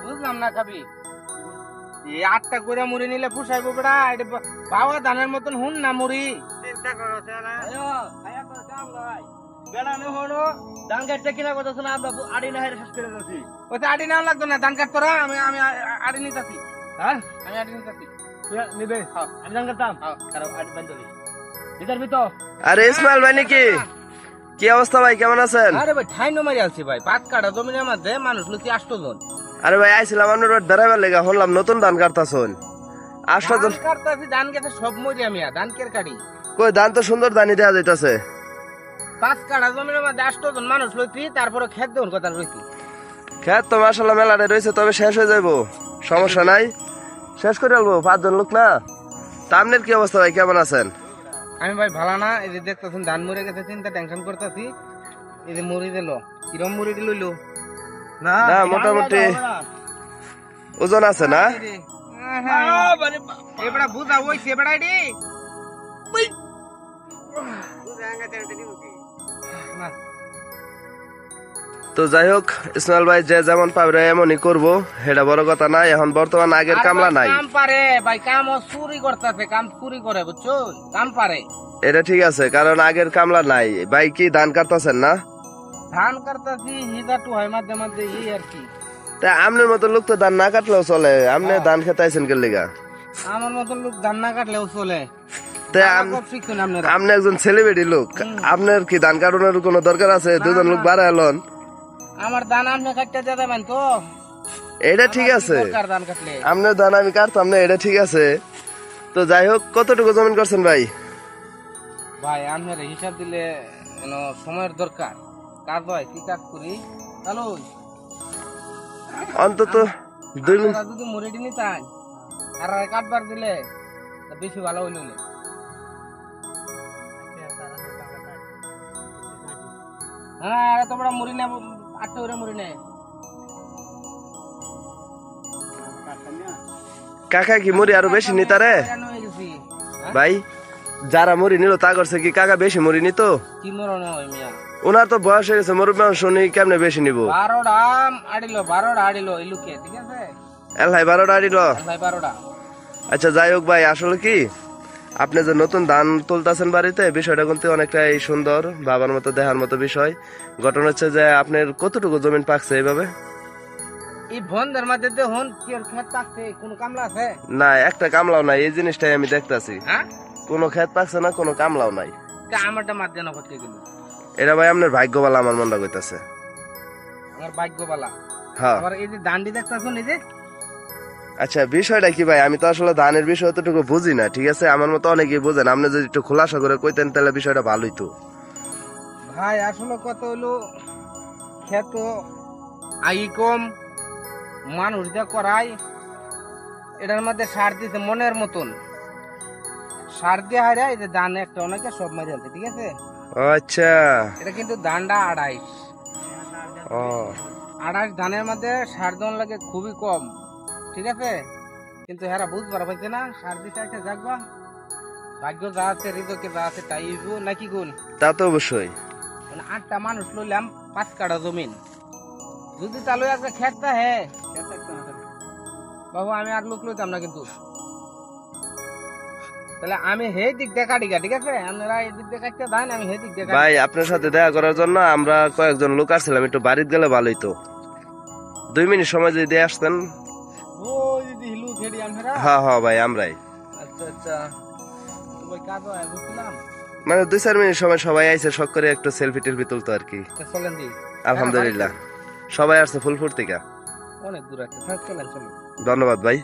বুঝলাম না খাবি এই 8টা করে মুড়ি নিলে পুষাইবো বেড়া এটা বাবা ধানের মতন হুন না মুড়ি চিন্তা করো না খায়া তো কাম ভাই বেড়া নে হলো ধান কাটতে কিনা কথা শোনা আমরা আড়ি না হেরে শেষ করে দিছি ওই তো আড়ি নাও লাগতো না ধান কাট তোরা আমি আড়ি নিতাছি হ্যাঁ আমি আড়ি নিতাছি তুই নিবে হ্যাঁ আমি ধান কাটতাম হ্যাঁ কারো আড়ি বান্ধ দিই ভিতর ভিতর আরে ইসমাইল ভাই নাকি কি অবস্থা ভাই কেমন আছেন? আরে ভাই ঠাই নমারি আছি ভাই 5 কাটা জমির মধ্যে মানুষ লুচি 8 জন। আরে ভাই আইছিলাম আপনার বেড়াবার লেগা হলাম নতুন ধান কাটতাছুন 8 জন কাটতাছি ধান কেটে সব মরি আমি ধান কের কাটি কই ধান তো সুন্দর ধানই দেয়া যাইতাছে 5 কাটা জমির মধ্যে 8 জন মানুষ লইছি তারপরে খেত দেউন কথা রইছি খেত তো মাশাআল্লাহ মেলাটা রইছে তবে শেষ হয়ে যাইবো সমস্যা নাই শেষ করে আলবো 5 জন লোক না তা আপনার কি অবস্থা ভাই কেমন আছেন? আমি ভাই ভালো না এই যে দেখতেছেন ধান মরে গেছে চিন্তা টেনশন করতেছি এই যে মরি দিল কিরম মরি লইলো না মোটামুটি ওজন আছে না এবড়া বুঝা হইছে এবড়া এডি তো যাই হোক ইসমাইল ভাই যে যেমন পাবে এমনই করবো সেটা বড় কথা নাই এখন বর্তমান আগের কামলা নাই কাম পারে ভাই কাম চুরি করতেছে কাম চুরি করে বুঝছো কাম পারে এটা ঠিক আছে কারণ আগের কামলা নাই ভাই কি ধান কাটতেছেন না ধান কাটতেছি হিজাটু হয় মাঝে মাঝে এই আর কি তা আপনার মতো লোক তো ধান না কাটলেও চলে আপনি ধান খেতাইছেন কে লিগা আমার মতন লোক ধান না কাটলেও চলে আপনি একজন সেলিব্রিটি লোক আপনার কি ধান কাটানোর কোনো দরকার আছে দুজন লোক বাড়া এলন আমার ধান আপনি কাটতে দেবেন তো এটা ঠিক আছে ধান কাটলে আপনার ধান আমি কাটতাম না এটা ঠিক আছে তো যাই হোক কতটুকু জমিন করছেন ভাই ভাই আপনার হিসাব দিলে সময়ের দরকার কাজ হয় কি কাজ করি তাহলে অন্তত 2 মিনিট যদি মুড়িটি নিতাম আর কাটবার দিলে বেশি ভালো হইল হ্যাঁ আরে তোমরা মুড়ি নে 8টা করে মুড়ি নে কাকা কি মুড়ি আরো বেশি নিতারে ভাই যারা মুড়ি নিল তা করছে কি কাকা বেশি মুড়ি নিত কি মরনে হয় মিয়া ওনার তো বয়স হয়ে গেছে মুরব্বী মানুষ শুনি কেমনে বেশি নিব 12টা আড়িলো ইলুকে ঠিক আছে এল ভাই 12টা আড়িল ভাই 12টা আচ্ছা যাই হোক ভাই আসলে কি আপনি যে নতুন ধান তুলতেছেন বাড়িতে বিষয়টা কিন্তু অনেকটাই সুন্দর বাবার মতো দেখার মতো বিষয় ঘটনা হচ্ছে যে আপনার কতটুকু জমিন পাকছে এইভাবে এই বন্ধের মধ্যে দেখুন কি আর ক্ষেত পাকছে কোন কামলা আছে না একটা কামলাও নাই এই জিনিসটাই আমি দেখতাছি হ্যাঁ কোনো ক্ষেত পাকছে না কোনো কামলাও নাই আমারটা মাঝে না করতে গেল এটা ভাই আপনার ভাগ্যবালা আমার মনটা কইতাছে আমার ভাগ্যবালা হ্যাঁ আবার এই যে দান্ডি দেখতাছুন এই যে আচ্ছা বিষয়টা কি ভাই আমি তো আসলে ধানের বিষয় অতটুকু বুঝি না ঠিক আছে আমার মতো অনেকেই বোঝেন আপনি যদি একটু খোলাসা করে কইতেন তাহলে বিষয়টা ভালোই তো ভাই আসলে কত হইলো ক্ষেত আই কম মানুষ যা করাই এটার মধ্যে সার দিতে মনের মতন সার দিয়ে হারে এই যে ধান একটা অনেকে সব মারি আনছে ঠিক আছে আচ্ছা এটা কিন্তু ধানটা 28 ও 28 ধানের মধ্যে সার দেওয়ার লাগে খুবই কম ঠিক আছে কিন্তু হেরা বুঝবার পাইছে না সার দিতে একটা জাগবা ভাগ্য যা আছে হৃদয়কে যা আছে তাই নাকি গুণ তা তো অবশ্যই মানে 8টা মানুষ লইলাম 5 কাঠা জমিন যদি তাহলে একটা খেতটা হ্যাঁ বাবু আমি আর লোক লইতাম না কিন্তু তাহলে আমি হে দিক দেখা ঠিক আছে আপনারা এই দিক দেখাইতে দেন আমি হে দিক দেখা ভাই আপনার সাথে দেখা করার জন্য আমরা কয়েকজন লোক আসছিলাম একটু বাড়িতে গেলে ভালোই তো 2 মিনিট সময় যদি দিয়ে আসতেন ওই দিদি হিলু খেড়ি আমরা হ্যাঁ হ্যাঁ ভাই আমরাই আচ্ছা তুমি কাজ হয় বুঝলাম মানে 2-4 মিনিট সময় সবাই আইছে শখ করে একটু সেলফি টেলফি তুলতো আর কি চলেন দি আলহামদুলিল্লাহ সবাই আসছে ফুল ফুর্তিকা অনেক দূর আছে চলেন ধন্যবাদ ভাই